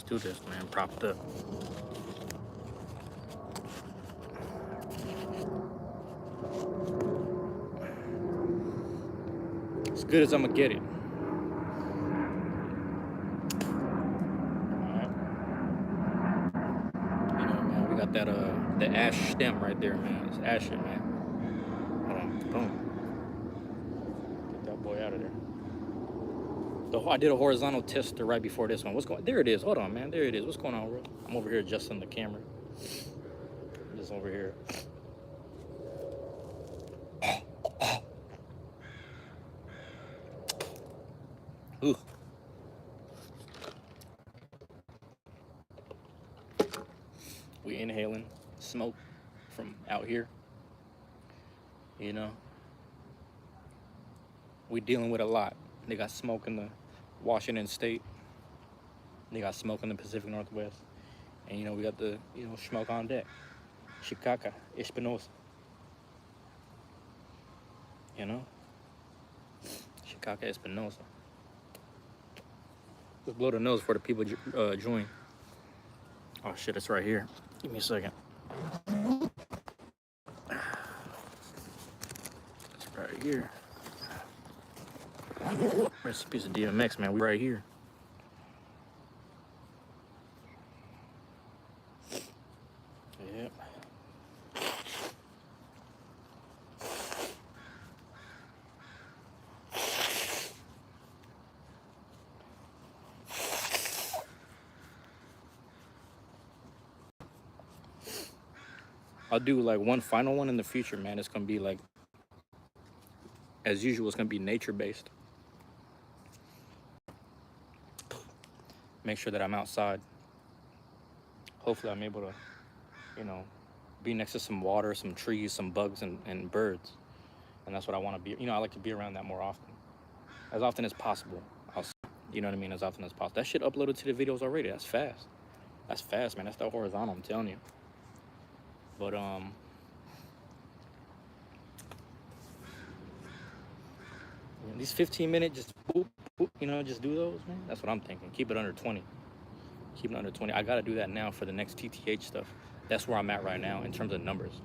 do this, man. Propped up. As good as I'm gonna get it. Alright. You know, man, we got that the ash stem right there, man. It's ashy, man. Hold on. Boom. Get that boy out of there. I did a horizontal tester right before this one. What's going? There it is. Hold on, man. There it is. What's going on, bro? I'm over here adjusting the camera. Just over here. Ooh. We inhaling smoke from out here. You know, we dealing with a lot. They got smoke in the Washington State. They got smoke in the Pacific Northwest. And, you know, we got the, you know, smoke on deck. Chicaca, Espinosa. You know? Chicaca, Espinosa. Let's blow the nose for the people join. Oh, shit, it's right here. Give me a second. It's right here. Recipes of DMX, man. We right here. Yep. I'll do like one final one in the future, man. It's gonna be like, as usual, it's gonna be nature based. Make sure that I'm outside. Hopefully I'm able to, you know, be next to some water, some trees, some bugs, and birds. And that's what I want to be. You know, I like to be around that more often. As often as possible. You know what I mean? As often as possible. That shit uploaded to the videos already. That's fast. That's fast, man. That's the horizontal, I'm telling you. But, these 15-minute, just boop, boop, you know, just do those, man. That's what I'm thinking. Keep it under 20. Keep it under 20. I got to do that now for the next TTH stuff. That's where I'm at right now in terms of numbers.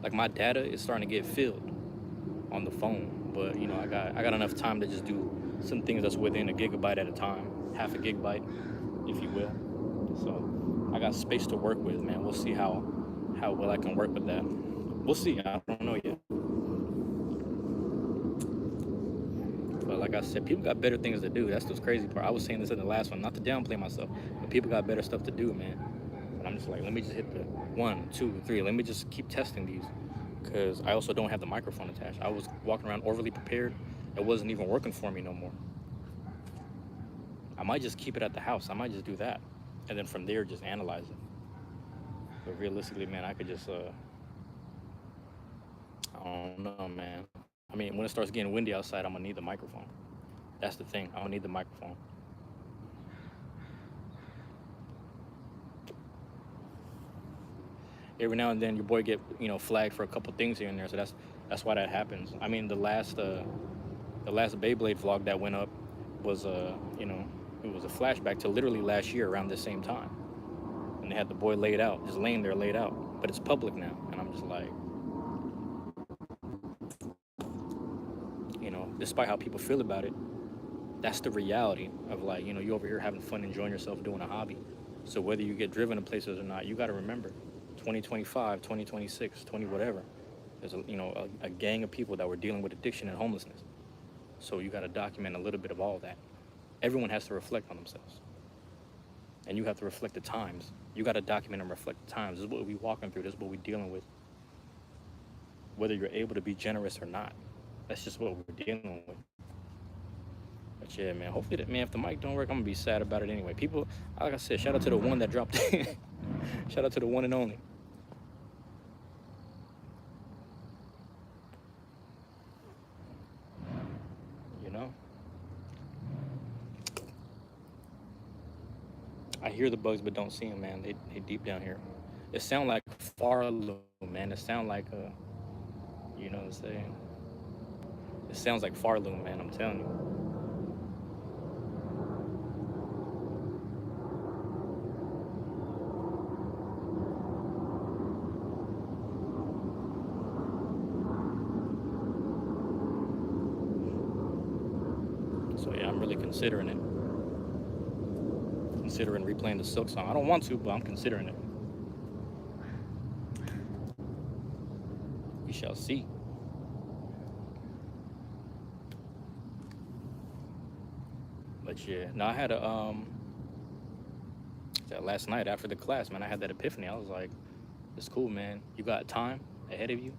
Like, my data is starting to get filled on the phone, but, you know, I got enough time to just do some things that's within a gigabyte at a time, half a gigabyte, if you will. So I got space to work with, man. We'll see how well I can work with that. We'll see. I don't know yet. But like I said, people got better things to do. That's the crazy part. I was saying this in the last one, not to downplay myself, but people got better stuff to do, man. And I'm just like, let me just hit the 1, 2, 3. Let me just keep testing these, because I also don't have the microphone attached. I was walking around overly prepared. It wasn't even working for me no more. I might just keep it at the house. I might just do that, and then from there just analyze it. But realistically, man, I could just I don't know, man. I mean, when it starts getting windy outside, I'm gonna need the microphone. That's the thing. I'm gonna need the microphone. Every now and then, your boy get, you know, flagged for a couple things here and there. So that's why that happens. I mean, the last Beyblade vlog that went up was you know, it was a flashback to literally last year around the same time, and they had the boy laid out, just laying there laid out. But it's public now, and I'm just like, you know, despite how people feel about it, that's the reality of, like, you know, you over here having fun, enjoying yourself, doing a hobby. So whether you get driven to places or not, you got to remember, 2025, 2026, 20 whatever, there's a gang of people that were dealing with addiction and homelessness. So you got to document a little bit of all that. Everyone has to reflect on themselves, and you have to reflect the times. You got to document and reflect the times. This is what we walking through. This is what we dealing with. Whether you're able to be generous or not, that's just what we're dealing with. But yeah, man, hopefully man, if the mic don't work, I'm gonna be sad about it anyway. People, like I said, shout out to the one that dropped it. Shout out to the one and only. You know, I hear the bugs but don't see them, man. They deep down here. It sound like Farlow, man. It sound like you know what I'm saying? It sounds like Farlow, man. I'm telling you. considering it. Considering replaying the Silk song. I don't want to, but I'm considering it. We shall see. But yeah, no, I had a last night after the class, man, I had that epiphany. I was like, it's cool, man. You got time ahead of you.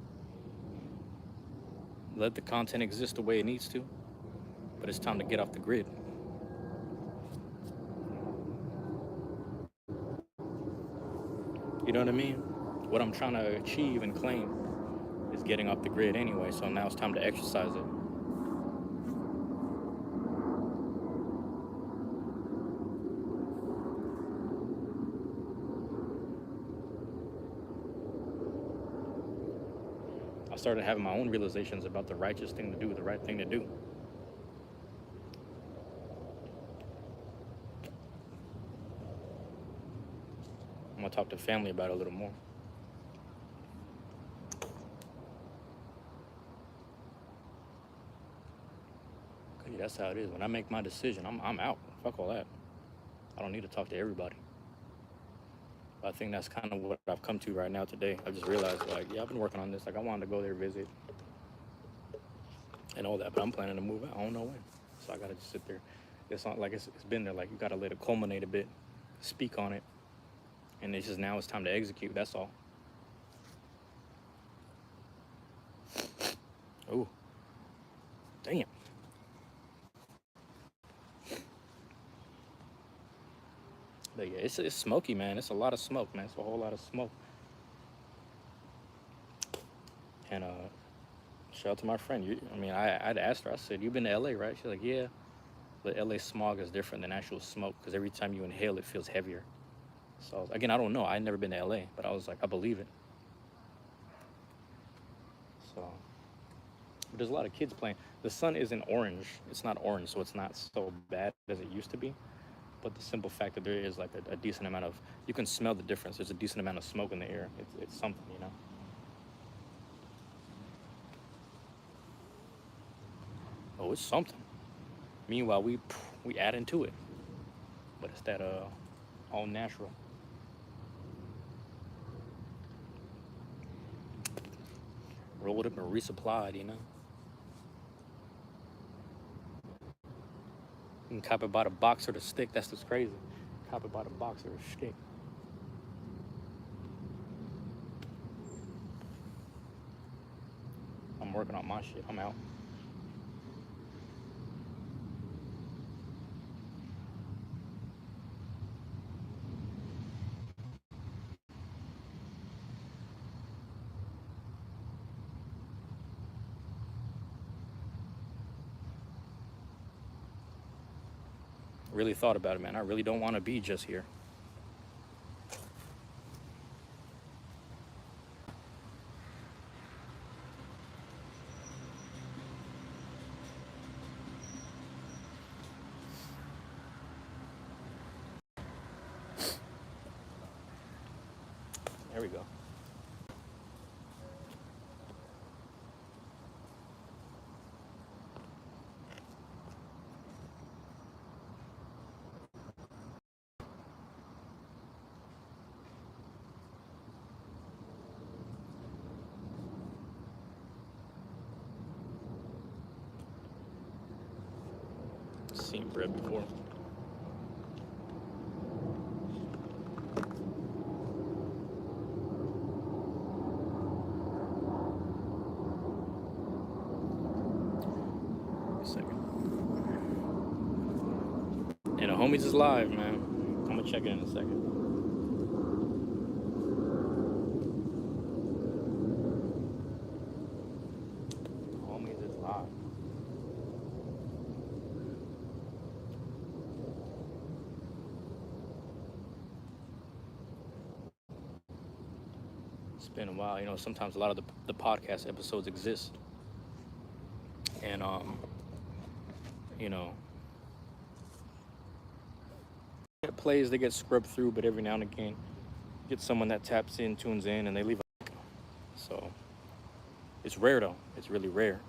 Let the content exist the way it needs to, but it's time to get off the grid. You know what I mean? What I'm trying to achieve and claim is getting off the grid anyway, so now it's time to exercise it. I started having my own realizations about the righteous thing to do, the right thing to do. I'm gonna talk to family about it a little more. Yeah, that's how it is. When I make my decision, I'm out. Fuck all that. I don't need to talk to everybody. I think that's kind of what I've come to right now today. I just realized, like, yeah, I've been working on this. Like, I wanted to go there, visit, and all that, but I'm planning to move out. I don't know when. So I gotta just sit there. It's not like it's been there. Like, you gotta let it culminate a bit, speak on it, and it's just now it's time to execute. That's all. Oh, damn. But yeah, it's smoky, man. It's a lot of smoke, man. It's a whole lot of smoke. And shout out to my friend. I'd asked her. I said, "You've been to LA, right?" She's like, "Yeah." But LA smog is different than actual smoke because every time you inhale, it feels heavier. So again, I don't know. I'd never been to LA, but I was like, I believe it. So, but there's a lot of kids playing. The sun isn't orange. It's not orange, so it's not so bad as it used to be. But the simple fact that there is like a decent amount of, you can smell the difference. There's a decent amount of smoke in the air. It's something, you know. Oh, it's something. Meanwhile, we add into it, but it's that all natural. Rolled up and resupplied, you know. You can cop it by the box or the stick. That's what's crazy. Cop it by the box or the stick. I'm working on my shit. I'm out. Really thought about it, man. I really don't want to be just here. There we go. Seen bread before. A second. And the homies is live, man. I'm gonna check it in a second. Homies is live. It's been a while. You know, sometimes a lot of the podcast episodes exist. And you know, it plays, they get scrubbed through, but every now and again, get someone that taps in, tunes in, and they leave a. So it's rare though. It's really rare.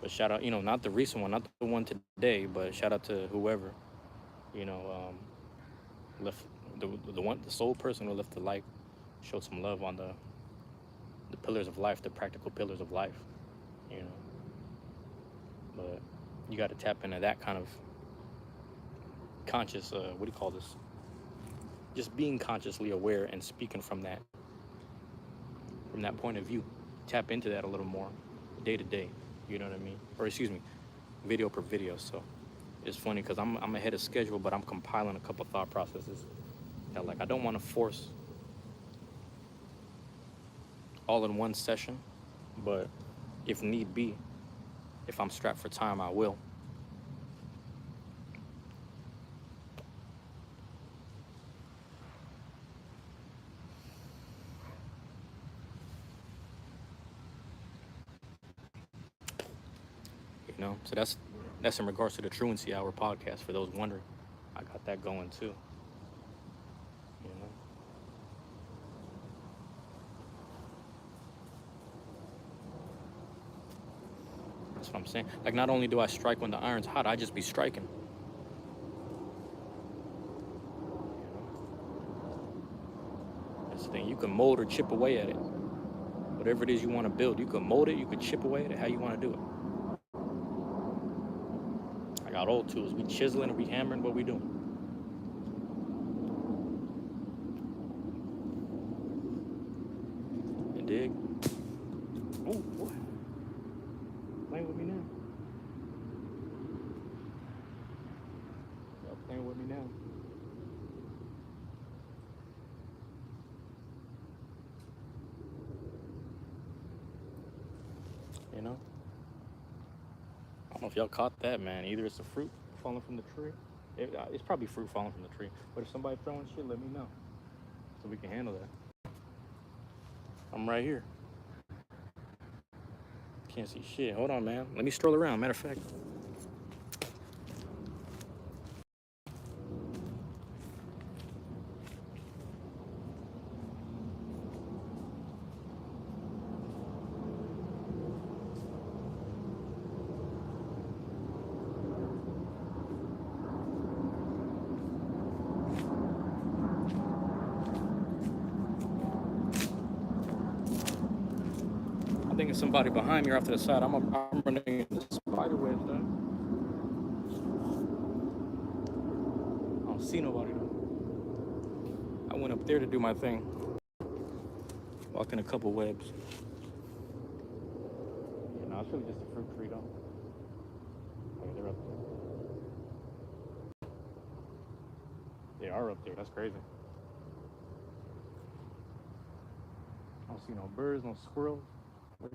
But shout out, not the recent one, not the one today, but shout out to whoever, you know, left the sole person who left the light, showed some love on the pillars of life, the practical pillars of life, you know. But you got to tap into that kind of conscious, what do you call this? Just being consciously aware and speaking from that point of view. Tap into that a little more, day to day. You know what I mean? Or excuse me, video per video. So it's funny because I'm ahead of schedule, but I'm compiling a couple thought processes that, like, I don't want to force all in one session, but if need be, if I'm strapped for time, I will. So that's in regards to the Truancy Hour podcast. For those wondering, I got that going too. You know, that's what I'm saying. Like, not only do I strike when the iron's hot, I just be striking. That's the thing. You can mold or chip away at it. Whatever it is you want to build, you can mold it. You can chip away at it. How you want to do it. I got old tools. We chiseling and we hammering. What we doing? You dig? Oh, boy. Playing with me now. Y'all playing with me now. You know? I don't know if y'all caught that, man. Either it's a fruit falling from the tree. It's probably fruit falling from the tree. But if somebody throwing shit, let me know, so we can handle that. I'm right here. Can't see shit. Hold on, man. Let me stroll around. Matter of fact. I think it's somebody behind me or off to the side. I'm running into spider webs, though. I don't see nobody, though. I went up there to do my thing. Walked in a couple webs. Yeah, no, it's really just a fruit tree, though. Oh, yeah, they're up there. They are up there. That's crazy. I don't see no birds, no squirrels. Oh,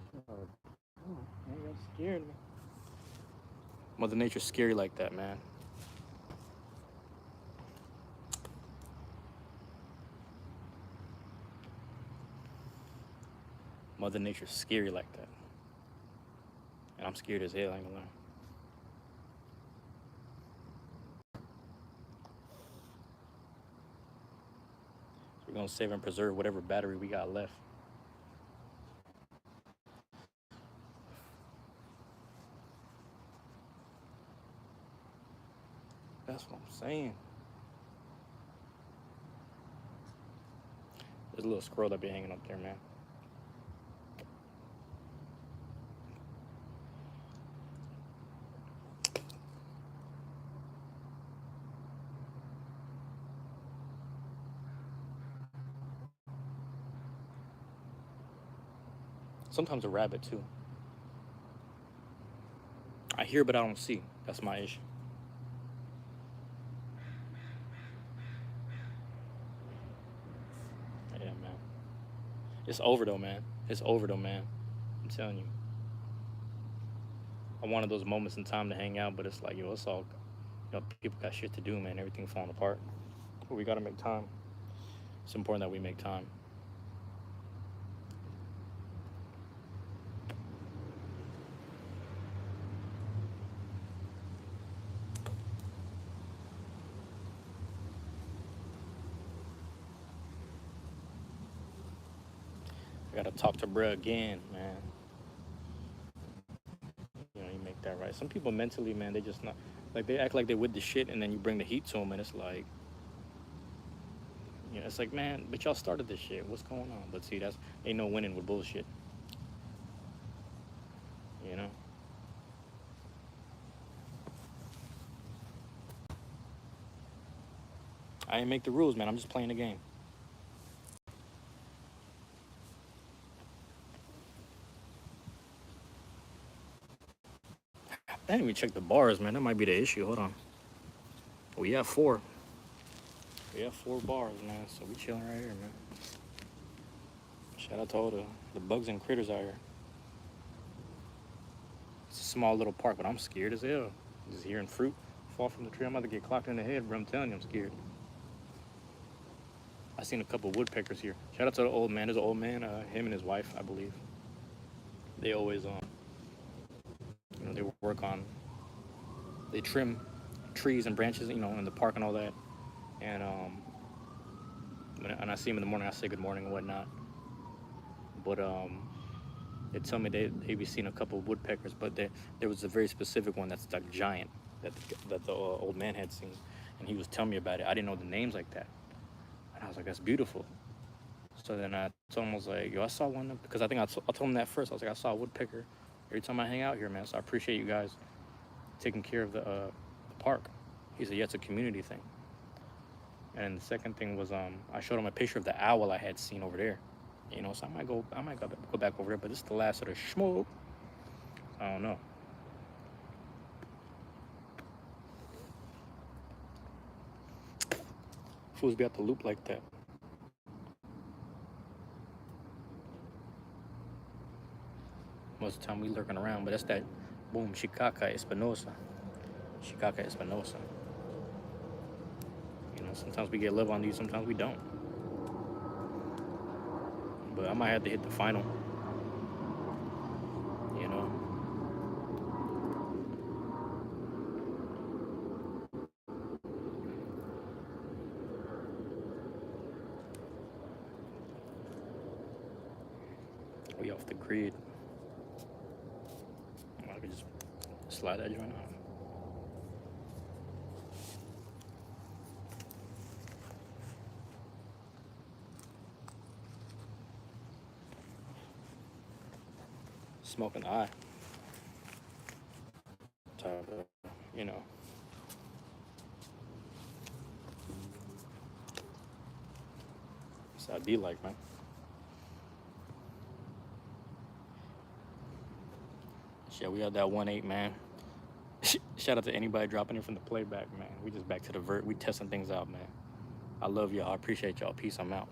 man, y'all scared me. Mother Nature's scary like that, man. Mother Nature's scary like that. And I'm scared as hell, I ain't gonna lie. So we're gonna save and preserve whatever battery we got left. That's what I'm saying. There's a little squirrel that be hanging up there, man. Sometimes a rabbit too. I hear, but I don't see. That's my issue. Yeah, man. It's over though, man. It's over though, man. I'm telling you. I wanted those moments in time to hang out, but it's like, yo, it's all, people got shit to do, man. Everything falling apart. But we gotta make time. It's important that we make time. I gotta talk to bruh again, man. He Like some people mentally, man, they just not like they act like they with the shit, and then you bring the heat to them, and it's like, it's like, man, but y'all started this shit. What's going on? But see, that's ain't no winning with bullshit. You know. I ain't make the rules, man. I'm just playing the game. I didn't even check the bars, man. That might be the issue. Hold on. We have four. We have four bars, man. So we chilling right here, man. Shout out to all the bugs and critters out here. It's a small little park, but I'm scared as hell. Just hearing fruit fall from the tree. I'm about to get clocked in the head, bro. I'm telling you, I'm scared. I seen a couple woodpeckers here. Shout out to the old man. There's an old man, him and his wife, I believe. They always, they work on, they trim trees and branches, in the park and all that. And when I see them in the morning, I say good morning and whatnot. But they tell me they be seeing a couple of woodpeckers, but there was a very specific one that's like giant that the old man had seen, and he was telling me about it. I didn't know the names like that, and I was like, that's beautiful. So then I told him, I was like, yo, I saw one, because I think I told him that first. I was like, I saw a woodpecker every time I hang out here, man. So I appreciate you guys taking care of the park. He said, yeah, it's a community thing. And the second thing was, I showed him a picture of the owl I had seen over there. So I might go back over there, but this is the last of the smoke. I don't know. Fools be at the loop like that. Most of the time we lurking around, but that's that boom, Shikaka Espinosa. Shikaka Espinosa. Sometimes we get love on these, sometimes we don't. But I might have to hit the final. We off the grid. I could just slide that joint off. Smoking the eye. Type of, So I'd be like, man. Yeah, we had that 1-8, man. Shout out to anybody dropping in from the playback, man. We just back to the Vert. We testing things out, man. I love y'all. I appreciate y'all. Peace. I'm out.